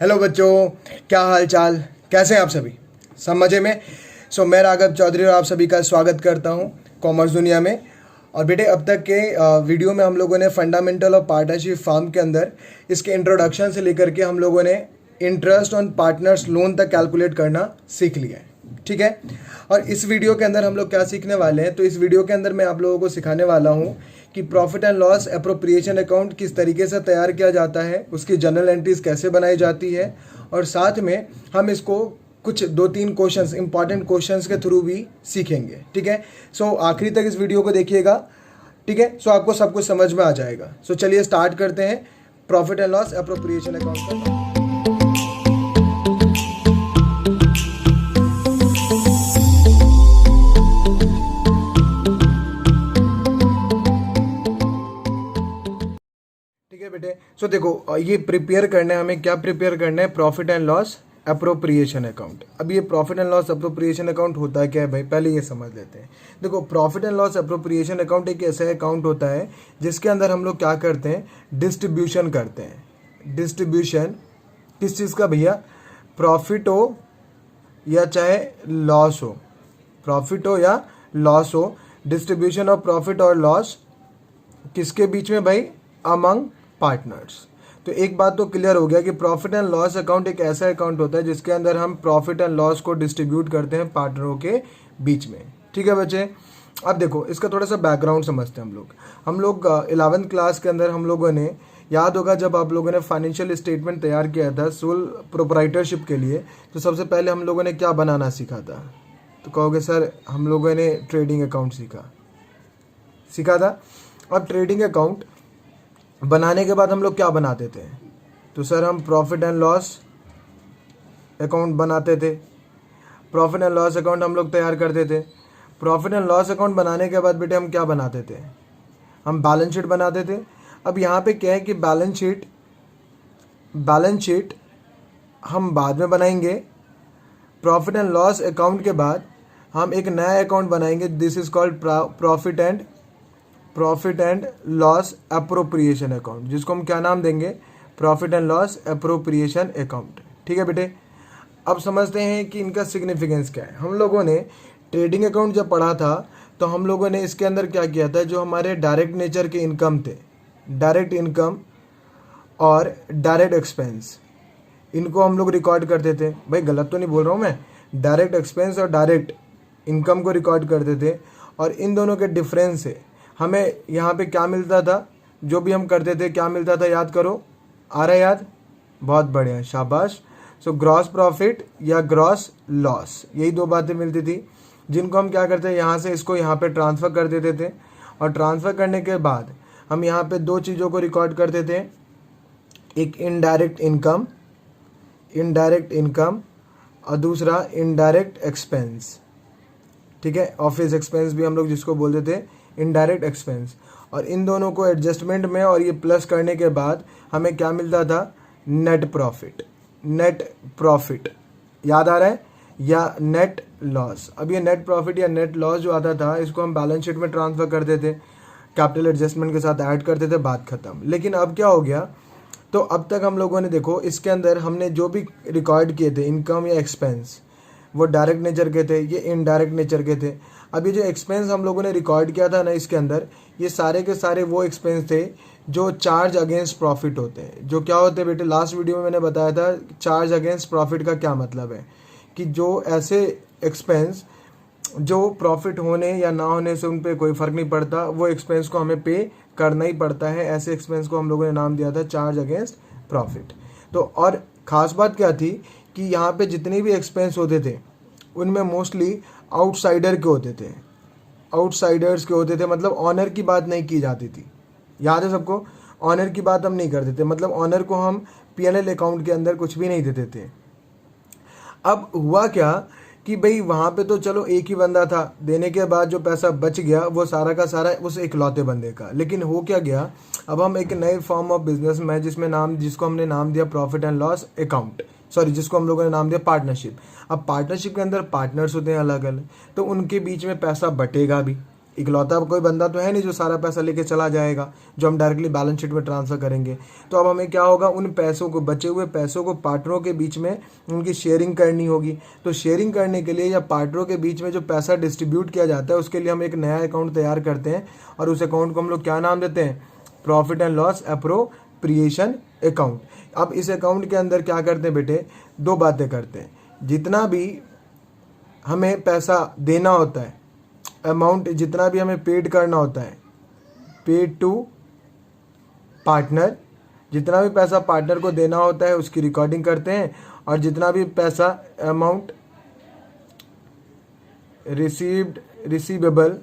Hello बच्चों, क्या हाल चाल, कैसे हैं आप सभी? सब मज़े में? मैं राघव चौधरी और आप सभी का स्वागत करता हूं कॉमर्स दुनिया में। और बेटे, अब तक के वीडियो में हम लोगों ने फंडामेंटल ऑफ पार्टनरशिप फार्म के अंदर इसके इंट्रोडक्शन से लेकर के हम लोगों ने इंटरेस्ट ऑन पार्टनर्स लोन तक कैलकुलेट करना सीख लिया है, ठीक है। और इस वीडियो के अंदर हम लोग क्या सीखने वाले हैं, तो इस वीडियो के अंदर मैं आप लोगों को सिखाने वाला हूं कि profit and loss appropriation account किस तरीके से तैयार किया जाता है, उसकी जर्नल एंट्रीज कैसे बनाई जाती है, और साथ में हम इसको कुछ 2-3 क्वेश्चंस, इंपॉर्टेंट क्वेश्चंस के थ्रू भी सीखेंगे, ठीक है। आखिरी तक इस वीडियो को देखिएगा, ठीक है। आपको सब कुछ समझ में आ जाएगा। चलिए स्टार्ट करते हैं profit and loss appropriation account का। बेटे, देखो, ये प्रिपेयर करना है हमें। क्या प्रिपेयर करना है? Profit and loss appropriation account. अब ये profit and loss appropriation account होता है क्या है भाई, पहले ये समझ लेते हैं। देखो, profit and loss appropriation account एक ऐसा अकाउंट होता है जिसके अंदर हम लोग क्या करते हैं, डिस्ट्रीब्यूशन करते हैं। डिस्ट्रीब्यूशन किस चीज़ का भैया? प्रॉफिट हो या चाहे लॉस हो, प्रॉफिट हो या लॉस हो, डिस्ट्रीब्यूशन ऑफ प्रॉफिट और लॉस किसके बीच में भाई? Among partners. तो एक बात तो क्लियर हो गया कि प्रॉफिट एंड लॉस अकाउंट एक ऐसा अकाउंट होता है जिसके अंदर हम प्रॉफिट एंड लॉस को डिस्ट्रीब्यूट करते हैं पार्टनरों के बीच में, ठीक है बच्चे। अब देखो, इसका थोड़ा सा बैकग्राउंड समझते हैं हम लोग 11th क्लास के अंदर हम लोगों ने, याद होगा जब आप लोगों ने फाइनेंशियल स्टेटमेंट तैयार किया था सोल प्रोप्राइटरशिप के लिए, तो सबसे पहले हम लोगों ने क्या बनाना सीखा था? तो कहोगे सर हम लोगों ने ट्रेडिंग अकाउंट सीखा था। अब ट्रेडिंग अकाउंट बनाने के बाद हम लोग क्या बनाते थे? तो सर हम प्रॉफिट एंड लॉस अकाउंट बनाते थे। प्रॉफिट एंड लॉस अकाउंट हम लोग तैयार करते थे। प्रॉफिट एंड लॉस अकाउंट बनाने के बाद बेटे हम क्या बनाते थे? हम बैलेंस शीट बनाते थे। अब यहाँ पे क्या है कि बैलेंस शीट हम बाद में बनाएंगे। प्रॉफिट एंड लॉस अकाउंट के बाद हम एक नया अकाउंट बनाएंगे, this is called profit and loss appropriation account, जिसको हम क्या नाम देंगे? Profit and loss appropriation account, ठीक है बेटे। अब समझते हैं कि इनका सिग्निफिकेंस क्या है। हम लोगों ने ट्रेडिंग अकाउंट जब पढ़ा था तो हम लोगों ने इसके अंदर क्या किया था, जो हमारे डायरेक्ट नेचर के इनकम थे, डायरेक्ट इनकम और डायरेक्ट एक्सपेंस, इनको हम लोग रिकॉर्ड करते थे। भाई गलत तो नहीं बोल रहा हूँ मैं? डायरेक्ट एक्सपेंस और डायरेक्ट इनकम को रिकॉर्ड करते थे, और इन दोनों के डिफरेंस से हमें यहाँ पे क्या मिलता था? जो भी हम करते थे क्या मिलता था, याद करो। आ रहा है याद? बहुत बढ़िया, शाबाश। ग्रॉस प्रॉफिट या ग्रॉस लॉस, यही दो बातें मिलती थी, जिनको हम क्या करते हैं, यहाँ से इसको यहाँ पे ट्रांसफ़र कर देते थे। और ट्रांसफ़र करने के बाद हम यहाँ पे दो चीज़ों को रिकॉर्ड करते थे, एक इनडायरेक्ट इनकम और दूसरा इनडायरेक्ट एक्सपेंस, ठीक है। ऑफिस एक्सपेंस भी हम लोग जिसको बोलते थे इनडायरेक्ट एक्सपेंस। और इन दोनों को एडजस्टमेंट में और ये प्लस करने के बाद हमें क्या मिलता था? नेट प्रॉफिट, याद आ रहा है? या नेट लॉस। अब ये नेट प्रॉफिट या नेट लॉस जो आता था, इसको हम बैलेंस शीट में ट्रांसफ़र करते थे, कैपिटल एडजस्टमेंट के साथ ऐड करते थे, बात खत्म। लेकिन अब क्या हो गया, तो अब तक हम लोगों ने देखो इसके अंदर हमने जो भी रिकॉर्ड किए थे इनकम या एक्सपेंस, वो डायरेक्ट नेचर के थे, ये इनडायरेक्ट नेचर के थे। अब ये जो एक्सपेंस हम लोगों ने रिकॉर्ड किया था ना इसके अंदर, ये सारे के सारे वो एक्सपेंस थे जो चार्ज अगेंस्ट प्रॉफिट होते हैं। जो क्या होते हैं बेटे, लास्ट वीडियो में मैंने बताया था चार्ज अगेंस्ट प्रॉफिट का क्या मतलब है, कि जो ऐसे एक्सपेंस जो प्रॉफिट होने या ना होने से उन पर कोई फ़र्क नहीं पड़ता, वो एक्सपेंस को हमें पे करना ही पड़ता है। ऐसे एक्सपेंस को हम लोगों ने नाम दिया था चार्ज अगेंस्ट प्रॉफिट। तो और ख़ास बात क्या थी कि यहाँ पे जितने भी एक्सपेंस होते थे उनमें मोस्टली आउटसाइडर्स के होते थे, मतलब ऑनर की बात नहीं की जाती थी। याद है सबको? ऑनर की बात हम नहीं करते थे, मतलब ऑनर को हम पीएनएल अकाउंट के अंदर कुछ भी नहीं देते थे। अब हुआ क्या कि भाई वहाँ पे तो चलो एक ही बंदा था, देने के बाद जो पैसा बच गया वो सारा का सारा उस इकलौते बंदे का। लेकिन हो क्या गया, अब हम एक नए फॉर्म ऑफ बिजनेस में जिसको हमने नाम दिया प्रॉफिट एंड लॉस अकाउंट, जिसको हम लोगों ने नाम दिया पार्टनरशिप। अब पार्टनरशिप के अंदर पार्टनर्स होते हैं अलग अलग, तो उनके बीच में पैसा बटेगा भी, इकलौता कोई बंदा तो है नहीं जो सारा पैसा लेके चला जाएगा, जो हम डायरेक्टली बैलेंस शीट में ट्रांसफ़र करेंगे। तो अब हमें क्या होगा, उन पैसों को, बचे हुए पैसों को पार्टनरों के बीच में उनकी शेयरिंग करनी होगी। तो शेयरिंग करने के लिए या पार्टनरों के बीच में जो पैसा डिस्ट्रीब्यूट किया जाता है उसके लिए हम एक नया अकाउंट तैयार करते हैं और उस अकाउंट को हम लोग क्या नाम देते हैं, profit and loss appropriation account. अब इस अकाउंट के अंदर क्या करते हैं बेटे, दो बातें करते हैं। जितना भी हमें पैसा देना होता है, अमाउंट जितना भी हमें पेड करना होता है, पेड टू पार्टनर, जितना भी पैसा पार्टनर को देना होता है उसकी रिकॉर्डिंग करते हैं, और जितना भी पैसा अमाउंट रिसीवेबल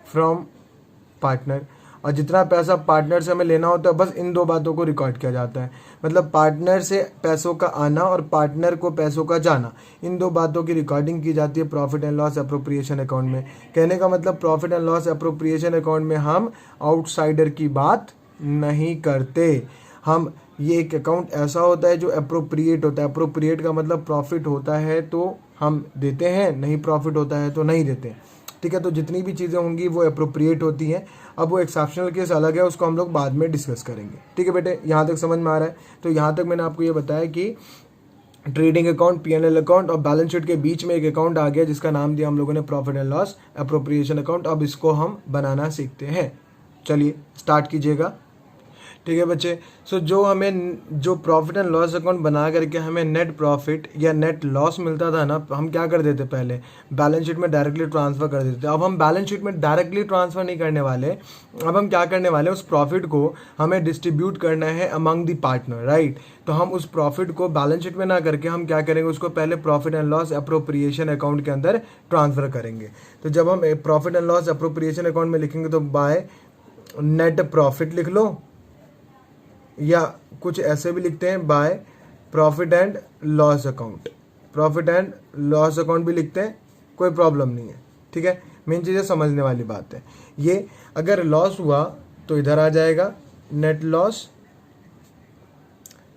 फ्रॉम पार्टनर, और जितना पैसा पार्टनर से हमें लेना होता है, बस इन दो बातों को रिकॉर्ड किया जाता है। मतलब पार्टनर से पैसों का आना और पार्टनर को पैसों का जाना, इन दो बातों की रिकॉर्डिंग की जाती है profit and loss appropriation account में। कहने का मतलब profit and loss appropriation account में हम आउटसाइडर की बात नहीं करते। हम, ये एक अकाउंट ऐसा होता है जो अप्रोप्रिएट होता है। अप्रोप्रिएट का मतलब प्रॉफिट होता है तो हम देते हैं, नहीं प्रॉफिट होता है तो नहीं देते। ठीक है, तो जितनी भी चीज़ें होंगी वो अप्रोप्रिएट होती हैं। अब वो एक्सेप्शनल केस अलग है, उसको हम लोग बाद में डिस्कस करेंगे। ठीक है बेटे, यहाँ तक समझ में आ रहा है? तो यहाँ तक मैंने आपको ये बताया कि ट्रेडिंग अकाउंट, P&L अकाउंट और बैलेंस शीट के बीच में एक अकाउंट आ गया जिसका नाम दिया हम लोगों ने profit and loss appropriation account. अब इसको हम बनाना सीखते हैं। चलिए स्टार्ट कीजिएगा। ठीक है बच्चे, सो जो प्रॉफिट एंड लॉस अकाउंट बना करके हमें नेट प्रॉफिट या नेट लॉस मिलता था ना, हम क्या कर देते, पहले बैलेंस शीट में डायरेक्टली ट्रांसफ़र कर देते। अब हम बैलेंस शीट में डायरेक्टली ट्रांसफ़र नहीं करने वाले। अब हम क्या करने वाले, उस प्रॉफिट को हमें डिस्ट्रीब्यूट करना है अमंग द पार्टनर, राइट। तो हम उस प्रॉफिट को बैलेंस शीट में ना करके हम क्या करेंगे, उसको पहले profit and loss appropriation account के अंदर ट्रांसफ़र करेंगे। तो जब हम profit and loss appropriation account में लिखेंगे तो बाय नेट प्रॉफिट लिख लो, या कुछ ऐसे भी लिखते हैं by profit and loss account. Profit and loss account भी लिखते हैं, कोई प्रॉब्लम नहीं है। ठीक है, मेन चीज़ें समझने वाली बात है। ये अगर लॉस हुआ तो इधर आ जाएगा नेट लॉस।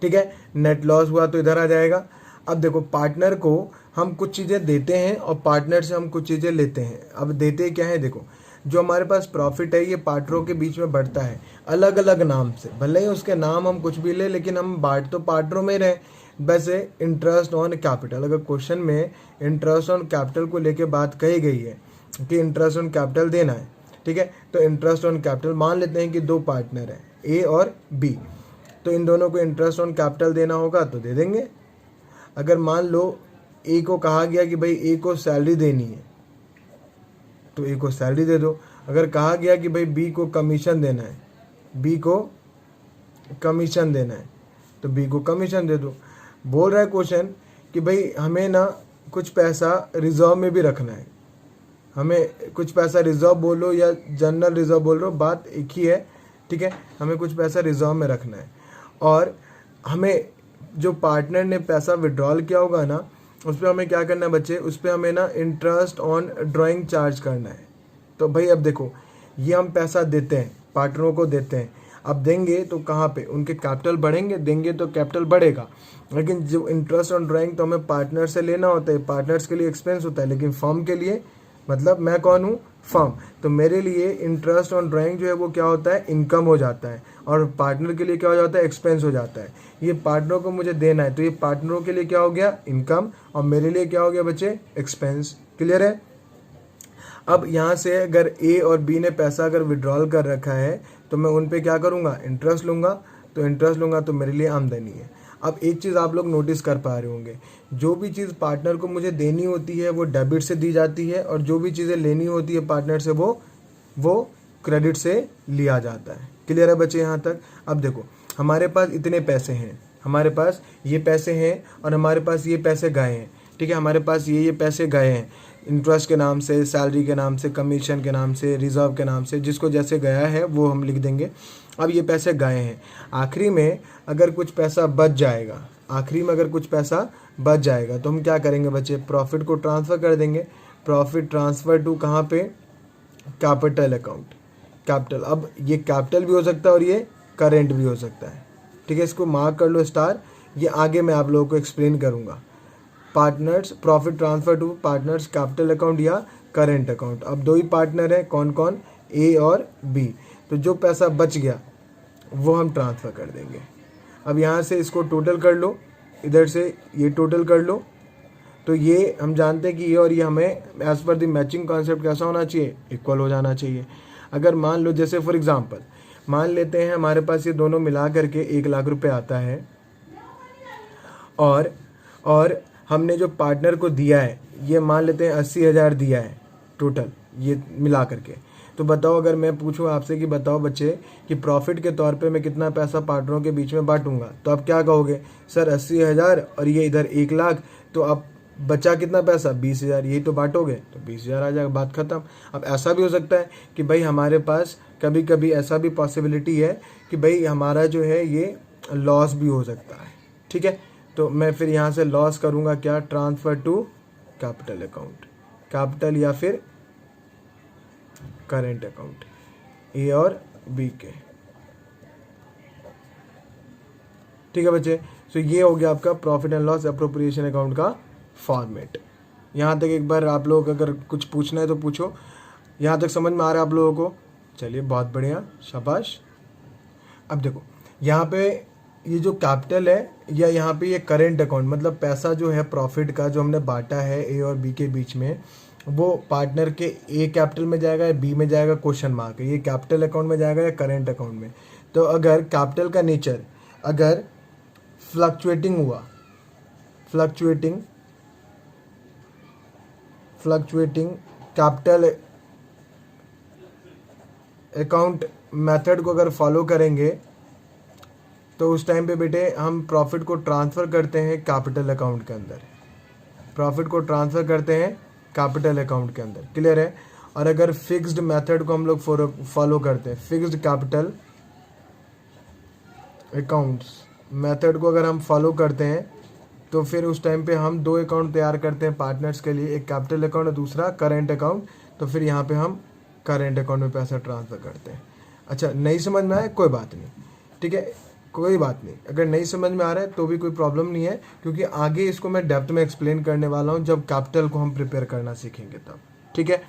ठीक है, नेट लॉस हुआ तो इधर आ जाएगा। अब देखो, पार्टनर को हम कुछ चीज़ें देते हैं और पार्टनर से हम कुछ चीज़ें लेते हैं। अब देते क्या है, देखो जो हमारे पास प्रॉफिट है ये पार्टनरों के बीच में बढ़ता है अलग अलग नाम से, भले ही उसके नाम हम कुछ भी ले, लेकिन हम बांट तो पार्टनरों में रहे। वैसे इंटरेस्ट ऑन कैपिटल, अगर क्वेश्चन में इंटरेस्ट ऑन कैपिटल को लेके बात कही गई है कि इंटरेस्ट ऑन कैपिटल देना है, ठीक है, तो इंटरेस्ट ऑन कैपिटल मान लेते हैं कि दो पार्टनर हैं ए और बी, तो इन दोनों को इंटरेस्ट ऑन कैपिटल देना होगा तो दे देंगे। अगर मान लो ए को कहा गया कि भाई ए को सैलरी देनी है तो ए को सैलरी दे दो। अगर कहा गया कि भाई बी को कमीशन देना है, बी को कमीशन देना है तो बी को कमीशन दे दो। बोल रहा है क्वेश्चन कि भाई हमें ना कुछ पैसा रिजर्व में भी रखना है, हमें कुछ पैसा रिजर्व बोलो या जनरल रिजर्व बोल रहे हो, बात एक ही है। ठीक है, हमें कुछ पैसा रिजर्व में रखना है और हमें जो पार्टनर ने पैसा विड्रॉल किया होगा ना उस पर हमें क्या करना है बच्चे, उस पर हमें ना इंटरेस्ट ऑन ड्राइंग चार्ज करना है। तो भाई अब देखो, ये हम पैसा देते हैं, पार्टनरों को देते हैं। अब देंगे तो कहाँ पे, उनके कैपिटल बढ़ेंगे, देंगे तो कैपिटल बढ़ेगा। लेकिन जो इंटरेस्ट ऑन ड्राइंग तो हमें पार्टनर से लेना होता है, पार्टनर्स के लिए एक्सपेंस होता है, लेकिन फर्म के लिए, मतलब मैं कौन हूँ, फर्म, तो मेरे लिए इंटरेस्ट ऑन ड्राइंग जो है वो क्या होता है, इनकम हो जाता है, और पार्टनर के लिए क्या हो जाता है, एक्सपेंस हो जाता है। ये पार्टनरों को मुझे देना है तो ये पार्टनरों के लिए क्या हो गया, इनकम, और मेरे लिए क्या हो गया बच्चे, एक्सपेंस। क्लियर है? अब यहाँ से अगर ए और बी ने पैसा अगर विड्रॉल कर रखा है तो मैं उन पे क्या करूँगा, इंटरेस्ट लूँगा, तो इंटरेस्ट लूँगा तो मेरे लिए आमदनी है। अब एक चीज़ आप लोग नोटिस कर पा रहे होंगे, जो भी चीज़ पार्टनर को मुझे देनी होती है वो डेबिट से दी जाती है, और जो भी चीज़ें लेनी होती है पार्टनर से वो क्रेडिट से लिया जाता है। क्लियर है बच्चे यहाँ तक? अब देखो, हमारे पास इतने पैसे हैं, हमारे पास ये पैसे हैं और हमारे पास ये पैसे गए हैं। ठीक है, हमारे पास ये पैसे गए हैं इंटरेस्ट के नाम से, सैलरी के नाम से, कमीशन के नाम से, रिजर्व के नाम से, जिसको जैसे गया है वो हम लिख देंगे। अब ये पैसे गए हैं, आखिरी में अगर कुछ पैसा बच जाएगा, आखिरी में अगर कुछ पैसा बच जाएगा तो हम क्या करेंगे बच्चे, प्रॉफिट को ट्रांसफ़र कर देंगे। प्रॉफिट ट्रांसफ़र टू कहाँ पे, कैपिटल अकाउंट, कैपिटल। अब ये कैपिटल भी हो सकता है और ये करेंट भी हो सकता है। ठीक है, इसको मार्क कर लो स्टार, ये आगे मैं आप लोगों को एक्सप्लेन करूँगा। Partners, profit transfer to partners capital account या करेंट अकाउंट। अब दो ही पार्टनर है, कौन कौन, ए और बी। तो जो पैसा बच गया वो हम ट्रांसफ़र कर देंगे। अब यहाँ से इसको टोटल कर लो, इधर से ये टोटल कर लो। तो ये हम जानते हैं कि ये और ये हमें as per the matching concept कैसा होना चाहिए, इक्वल हो जाना चाहिए। अगर मान लो जैसे फॉर एग्जांपल मान लेते हैं हमारे पास ये दोनों मिला करके 1 लाख रुपए आता है, और हमने जो पार्टनर को दिया है ये मान लेते हैं 80,000 दिया है टोटल ये मिला करके। तो बताओ, अगर मैं पूछूं आपसे कि बताओ बच्चे कि प्रॉफिट के तौर पे मैं कितना पैसा पार्टनरों के बीच में बांटूंगा, तो आप क्या कहोगे, सर 80,000 और ये इधर 1 लाख, तो आप बचा कितना पैसा, 20,000, यही तो बांटोगे, तो 20,000 आ जाएगा, बात खत्म। अब ऐसा भी हो सकता है कि भाई हमारे पास कभी कभी ऐसा भी पॉसिबिलिटी है कि भाई हमारा जो है ये लॉस भी हो सकता है, ठीक है। तो मैं फिर यहाँ से लॉस करूँगा क्या, transfer to capital account, capital या फिर करेंट अकाउंट, ए और बी के, ठीक है बच्चे। तो ये हो गया आपका profit and loss appropriation account का फॉर्मेट। यहाँ तक एक बार आप लोग अगर कुछ पूछना है तो पूछो। यहाँ तक समझ में आ रहा है आप लोगों को, चलिए बहुत बढ़िया, शाबाश। अब देखो यहाँ पे ये जो कैपिटल है या यहाँ पे ये करेंट अकाउंट, मतलब पैसा जो है प्रॉफिट का जो हमने बांटा है ए और बी के बीच में, वो पार्टनर के ए कैपिटल में जाएगा या बी में जाएगा, क्वेश्चन मार्क है। ये कैपिटल अकाउंट में जाएगा या करेंट अकाउंट में। तो अगर कैपिटल का नेचर अगर फ्लक्चुएटिंग हुआ, फ्लक्चुएटिंग कैपिटल अकाउंट मेथड को अगर फॉलो करेंगे तो उस टाइम पे बेटे हम प्रॉफिट को ट्रांसफ़र करते हैं कैपिटल अकाउंट के अंदर, प्रॉफिट को ट्रांसफ़र करते हैं कैपिटल अकाउंट के अंदर, क्लियर है। और अगर फिक्स्ड मेथड को हम लोग फॉलो करते हैं, फिक्स्ड कैपिटल अकाउंट्स मेथड को अगर हम फॉलो करते हैं तो फिर उस टाइम पे हम दो अकाउंट तैयार करते हैं पार्टनर्स के लिए, एक कैपिटल अकाउंट और दूसरा करेंट अकाउंट। तो फिर यहाँ पे हम करेंट अकाउंट में पैसा ट्रांसफ़र करते हैं। अच्छा, नहीं समझ में आया कोई बात नहीं, ठीक है, कोई बात नहीं। अगर नहीं समझ में आ रहा है तो भी कोई प्रॉब्लम नहीं है, क्योंकि आगे इसको मैं डेप्थ में एक्सप्लेन करने वाला हूँ जब कैपिटल को हम प्रिपेयर करना सीखेंगे तब, ठीक है।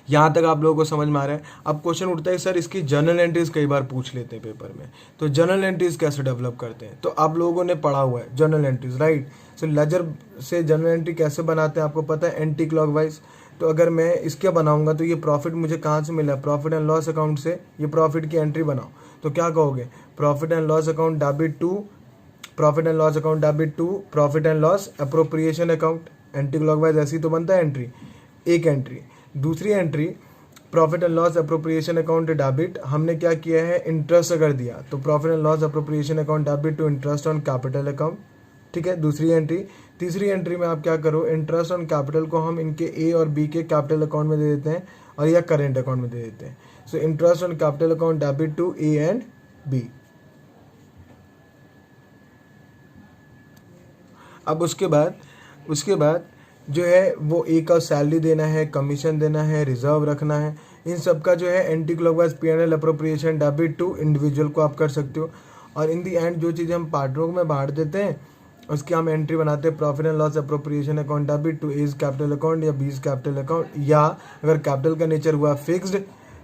यहाँ तक आप लोगों को समझ में आ रहा है। अब क्वेश्चन उठता है सर इसकी जर्नल एंट्रीज कई बार पूछ लेते हैं पेपर में, तो जर्नल एंट्रीज कैसे डेवलप करते हैं। तो आप लोगों ने पढ़ा हुआ है जर्नल एंट्रीज, राइट। सो लेजर से जर्नल एंट्री कैसे बनाते हैं आपको पता है, एंटी क्लॉकवाइज। तो अगर मैं इसके बनाऊंगा तो ये प्रॉफिट मुझे कहाँ से मिला, प्रॉफिट एंड लॉस अकाउंट से। ये प्रॉफिट की एंट्री बनाओ तो क्या कहोगे, profit and loss account debit to, profit and loss account debit to profit and loss appropriation account. Anti clockwise ऐसी तो बनता है एंट्री, एक एंट्री। दूसरी entry profit and loss appropriation account debit, हमने क्या किया है, इंटरेस्ट अगर दिया तो profit and loss appropriation account debit to interest on capital account, ठीक है, दूसरी एंट्री। तीसरी एंट्री में आप क्या करो, इंटरेस्ट ऑन कैपिटल को हम इनके ए और बी के कैपिटल अकाउंट में दे देते हैं और या करेंट अकाउंट में दे देते हैं। So interest on capital account debit to A and B. अब उसके बाद जो है वो ए का सैलरी देना है, कमीशन देना है, रिजर्व रखना है, इन सब का जो है anti clockwise P and L appropriation debit to individual को आप कर सकते हो। और इन दी एंड जो चीज़ें हम पार्टनरों में बांट देते हैं उसकी हम एंट्री बनाते हैं profit and loss appropriation account debit to A's capital account या बीज कैपिटल अकाउंट, या अगर कैपिटल का नेचर हुआ फिक्स्ड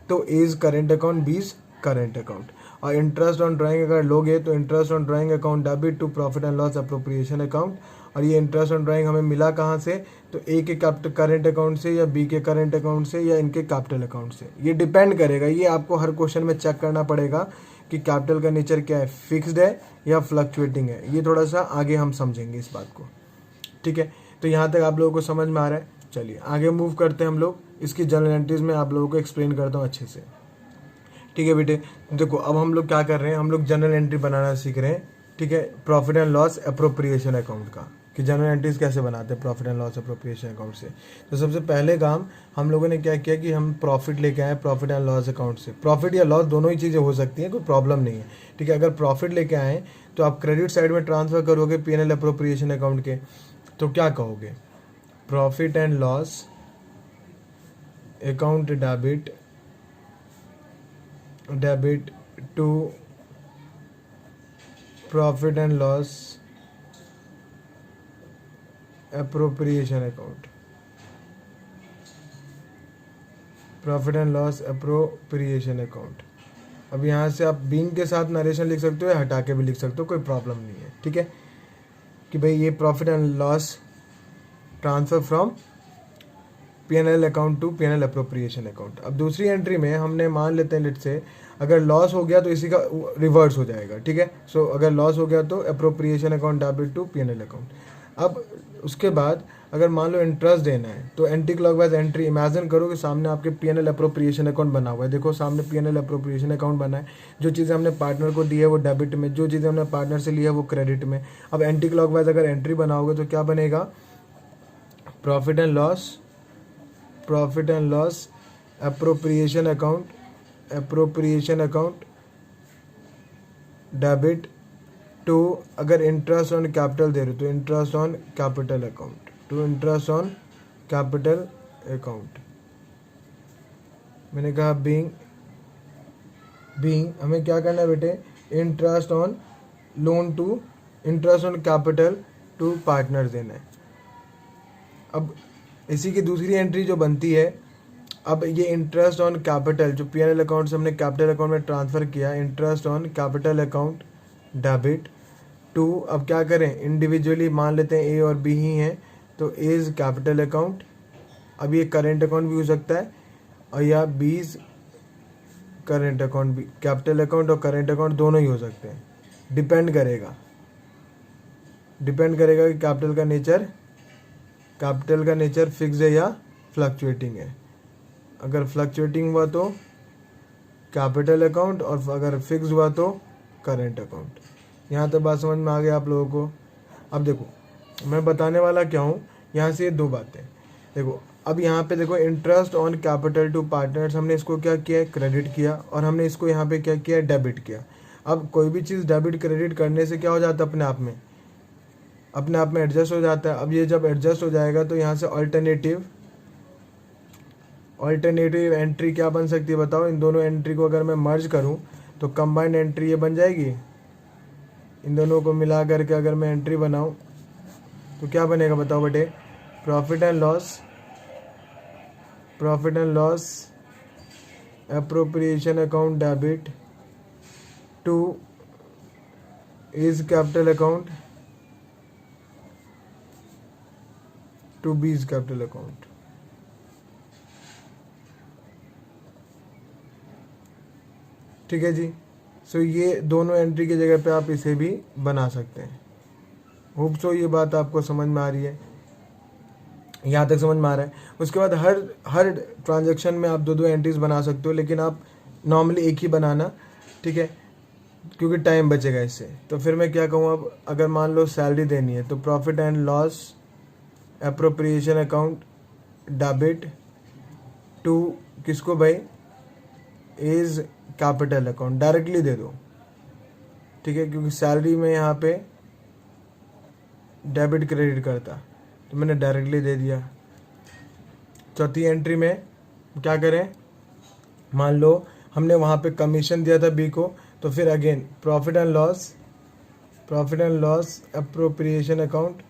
तो A's current account, B's current account. और इंटरेस्ट ऑन ड्राइंग अगर लोगे तो interest on drawing account debit to profit and loss appropriation account. और ये इंटरेस्ट ऑन ड्राइंग हमें मिला कहाँ से, तो ए के करेंट अकाउंट से या बी के करेंट अकाउंट से या इनके कैपिटल अकाउंट से। ये डिपेंड करेगा, ये आपको हर क्वेश्चन में चेक करना पड़ेगा कि कैपिटल का नेचर क्या है, फिक्स्ड है या फ्लक्चुएटिंग है। ये थोड़ा सा आगे हम समझेंगे इस बात को, ठीक है। तो यहाँ तक आप लोगों को समझ में आ रहा है। चलिए आगे मूव करते हैं हम लोग, इसकी जर्नल एंट्रीज में आप लोगों को एक्सप्लेन करता हूँ अच्छे से, ठीक है बेटे। देखो अब हम लोग क्या कर रहे हैं, हम लोग जर्नल एंट्री बनाना सीख रहे हैं, ठीक है, profit and loss appropriation account का, कि जनरल एंट्रीज कैसे बनाते हैं profit and loss appropriation account से। तो सबसे पहले काम हम लोगों ने क्या किया कि हम प्रॉफिट लेके आए प्रॉफिट एंड लॉस अकाउंट से। प्रॉफिट या लॉस दोनों ही चीज़ें हो सकती हैं, कोई प्रॉब्लम नहीं है, ठीक है। अगर प्रॉफिट लेके आए तो आप क्रेडिट साइड में ट्रांसफर करोगे पी&एल अप्रोप्रिएशन अकाउंट के, तो क्या कहोगे, profit and loss account debit to profit and loss appropriation account, profit and loss appropriation account. अब यहाँ से आप बीइंग के साथ नरेशन लिख सकते हो या हटा के भी लिख सकते हो, कोई प्रॉब्लम नहीं है, ठीक है। कि भाई ये profit and loss transfer from P&L account to P&L appropriation account. अब दूसरी एंट्री में हमने मान लेते हैं, लेट से अगर लॉस हो गया तो इसी का रिवर्स हो जाएगा, ठीक है। सो अगर लॉस हो गया तो appropriation account debit to P&L account. अब उसके बाद अगर मान लो इंटरेस्ट देना है तो एंटी क्लॉकवाइज एंट्री इमेजिन करो कि सामने आपके P&L अप्रोप्रिएशन अकाउंट बना हुआ है। देखो सामने P&L अप्रोप्रिएशन अकाउंट बना है, जो चीज़ें हमने पार्टनर को दी है वो डेबिट में, जो चीज़ें हमने पार्टनर से ली है वो क्रेडिट में। अब एंटी क्लॉकवाइज अगर एंट्री बनाओगे तो क्या बनेगा, profit and loss appropriation account debit to, अगर इंटरेस्ट ऑन कैपिटल दे रहे हो तो interest on capital account to interest on capital account. मैंने कहा बीइंग हमें क्या करना है बेटे, interest on loan to interest on capital to partner देना है। अब इसी की दूसरी एंट्री जो बनती है, अब ये इंटरेस्ट ऑन कैपिटल जो P&L अकाउंट से हमने कैपिटल अकाउंट में ट्रांसफ़र किया, interest on capital account debit to, अब क्या करें इंडिविजुअली मान लेते हैं ए और बी ही हैं तो ए इज़ कैपिटल अकाउंट। अब ये करेंट अकाउंट भी हो सकता है और या बी इज़ करेंट अकाउंट भी, कैपिटल अकाउंट और करेंट अकाउंट दोनों ही हो सकते हैं। डिपेंड करेगा कि कैपिटल का नेचर फिक्स है या फ्लक्चुएटिंग है। अगर फ्लक्चुएटिंग हुआ तो कैपिटल अकाउंट और अगर फिक्स हुआ तो करेंट अकाउंट। यहाँ तक बात समझ में आ गया आप लोगों को। अब देखो मैं बताने वाला क्या हूँ, यहाँ से ये दो बातें देखो। अब यहाँ पे देखो interest on capital to partners, हमने इसको क्या किया, क्रेडिट किया, और हमने इसको यहाँ पे क्या किया, डेबिट किया। अब कोई भी चीज़ डेबिट क्रेडिट करने से क्या हो जाता है, अपने आप में एडजस्ट हो जाता है। अब ये जब एडजस्ट हो जाएगा तो यहाँ से ऑल्टरनेटिव एंट्री क्या बन सकती है बताओ। इन दोनों एंट्री को अगर मैं मर्ज करूँ तो कंबाइंड एंट्री ये बन जाएगी। इन दोनों को मिला करके अगर मैं एंट्री बनाऊँ तो क्या बनेगा बताओ बेटे, profit and loss appropriation account debit to A's capital account to B's capital account. ठीक है जी। सो ये दोनों एंट्री की जगह पे आप इसे भी बना सकते हैं। होप सो ये बात आपको समझ में आ रही है, यहाँ तक समझ में आ रहा है। उसके बाद हर ट्रांजैक्शन में आप दो एंट्रीज बना सकते हो, लेकिन आप नॉर्मली एक ही बनाना, ठीक है, क्योंकि टाइम बचेगा इससे। तो फिर मैं क्या कहूँ, अब अगर मान लो सैलरी देनी है तो profit and loss appropriation account debit to किसको भाई, इज कैपिटल अकाउंट, डायरेक्टली दे दो, ठीक है, क्योंकि सैलरी में यहाँ पे डेबिट क्रेडिट करता तो मैंने डायरेक्टली दे दिया। चौथी एंट्री में क्या करें, मान लो हमने वहाँ पे कमीशन दिया था बी को, तो फिर again profit and loss appropriation account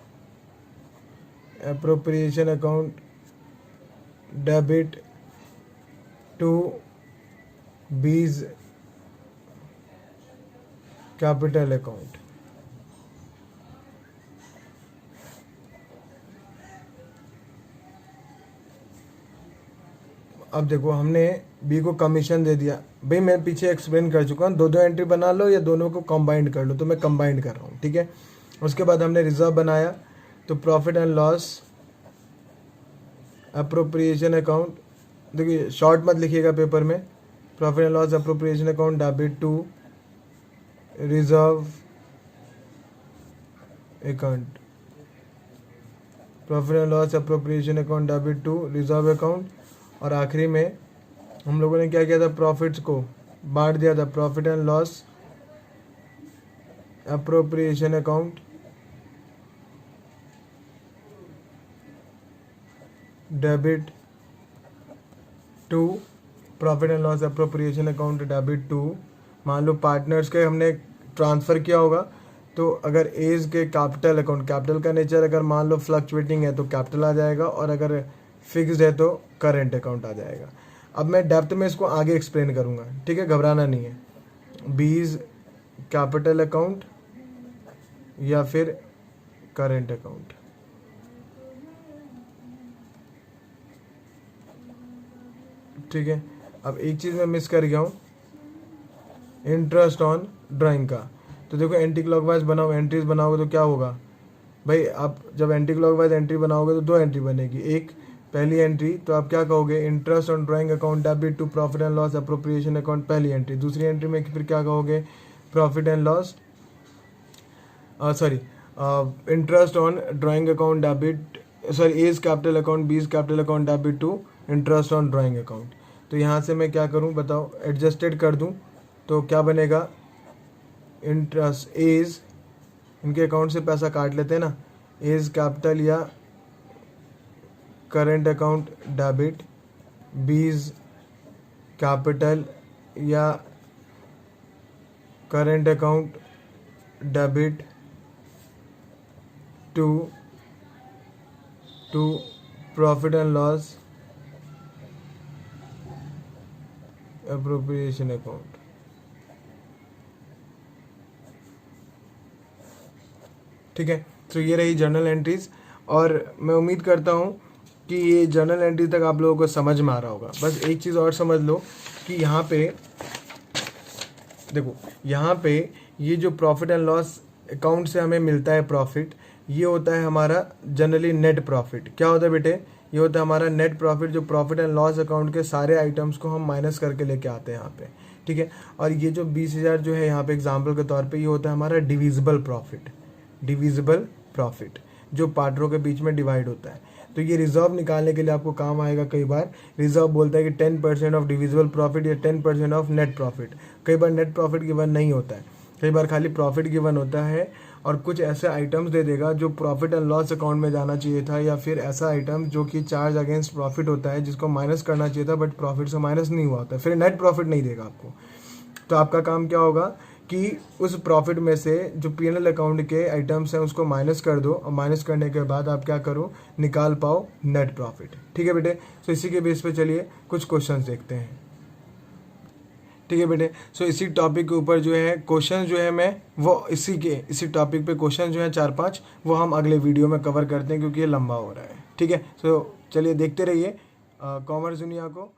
debit to B's capital account. अब देखो हमने बी को कमीशन दे दिया, भाई मैं पीछे एक्सप्लेन कर चुका हूँ, दो एंट्री बना लो या दोनों को कंबाइंड कर लो, तो मैं कंबाइंड कर रहा हूँ, ठीक है। उसके बाद हमने रिजर्व बनाया, तो profit and loss appropriation account, देखिए शॉर्ट मत लिखिएगा पेपर में, profit and loss appropriation account debit to reserve account, profit and loss appropriation account debit to reserve account. और आखिरी में हम लोगों ने क्या किया था, प्रॉफिट्स को बांट दिया था, profit and loss appropriation account debit to profit and loss appropriation account debit to, मान लो पार्टनर्स के हमने ट्रांसफ़र किया होगा, तो अगर एज के कैपिटल अकाउंट, कैपिटल का नेचर अगर मान लो फ्लक्चुएटिंग है तो कैपिटल आ जाएगा, और अगर फिक्स्ड है तो करेंट अकाउंट आ जाएगा। अब मैं डेप्थ में इसको आगे एक्सप्लेन करूँगा, ठीक है, घबराना नहीं है। बीज कैपिटल अकाउंट या फिर करेंट अकाउंट, ठीक है। अब एक चीज़ मैं मिस कर गया हूँ, इंटरेस्ट ऑन ड्राइंग का। तो देखो एंटी क्लॉकवाइज बनाओ, एंट्रीज बनाओगे तो क्या होगा भाई, आप जब एंटी क्लॉकवाइज एंट्री बनाओगे तो 2 एंट्री बनेगी। एक पहली एंट्री तो आप क्या कहोगे, interest on drawing account debit to profit and loss appropriation account, पहली एंट्री। दूसरी एंट्री में फिर क्या कहोगे, profit and loss interest on drawing account debit, A's capital account, B's capital account debit to interest on drawing account. तो यहाँ से मैं क्या करूँ बताओ, एडजस्टेड कर दूँ तो क्या बनेगा, इंटरेस्ट एज, इनके अकाउंट से पैसा काट लेते हैं ना, एज कैपिटल या करेंट अकाउंट डेबिट, बीज कैपिटल या current account debit to profit and loss appropriation account. ठीक है, तो ये रही जर्नल एंट्रीज, और मैं उम्मीद करता हूँ कि ये जर्नल एंट्री तक आप लोगों को समझ में आ रहा होगा। बस एक चीज़ और समझ लो कि यहाँ पे देखो, यहाँ पे ये जो प्रॉफिट एंड लॉस अकाउंट से हमें मिलता है प्रॉफिट, ये होता है हमारा जनरली नेट प्रॉफिट। क्या होता है बेटे, ये होता है हमारा नेट प्रॉफिट, जो प्रॉफिट एंड लॉस अकाउंट के सारे आइटम्स को हम माइनस करके लेके आते हैं यहाँ पे, ठीक है। और ये जो 20,000 जो है यहाँ पे एग्जाम्पल के तौर पे, ये होता है हमारा डिविजिबल प्रॉफिट, जो पार्टनरों के बीच में डिवाइड होता है। तो ये रिजर्व निकालने के लिए आपको काम आएगा। कई बार रिजर्व बोलता है कि 10% ऑफ डिविजिबल प्रॉफिट या 10% ऑफ नेट प्रॉफिट। कई बार नेट प्रॉफिट गिवन नहीं होता है, कई बार खाली प्रॉफिट गिवन होता है, और कुछ ऐसे आइटम्स दे देगा जो प्रॉफिट एंड लॉस अकाउंट में जाना चाहिए था, या फिर ऐसा आइटम जो कि चार्ज अगेंस्ट प्रॉफिट होता है, जिसको माइनस करना चाहिए था बट प्रॉफिट से माइनस नहीं हुआ होता है, फिर नेट प्रॉफिट नहीं देगा आपको। तो आपका काम क्या होगा कि उस प्रॉफिट में से जो पीएनएल अकाउंट के आइटम्स हैं उसको माइनस कर दो, और माइनस करने के बाद आप क्या करो, निकाल पाओ नेट प्रॉफिट। ठीक है बेटे, तो इसी के बेस पे चलिए कुछ क्वेश्चंस देखते हैं। ठीक है बेटे, सो इसी टॉपिक के ऊपर जो है क्वेश्चन जो है मैं वो इसी टॉपिक पे क्वेश्चन जो है 4-5 वो हम अगले वीडियो में कवर करते हैं, क्योंकि ये लंबा हो रहा है। ठीक है, सो चलिए देखते रहिए कॉमर्स दुनिया को।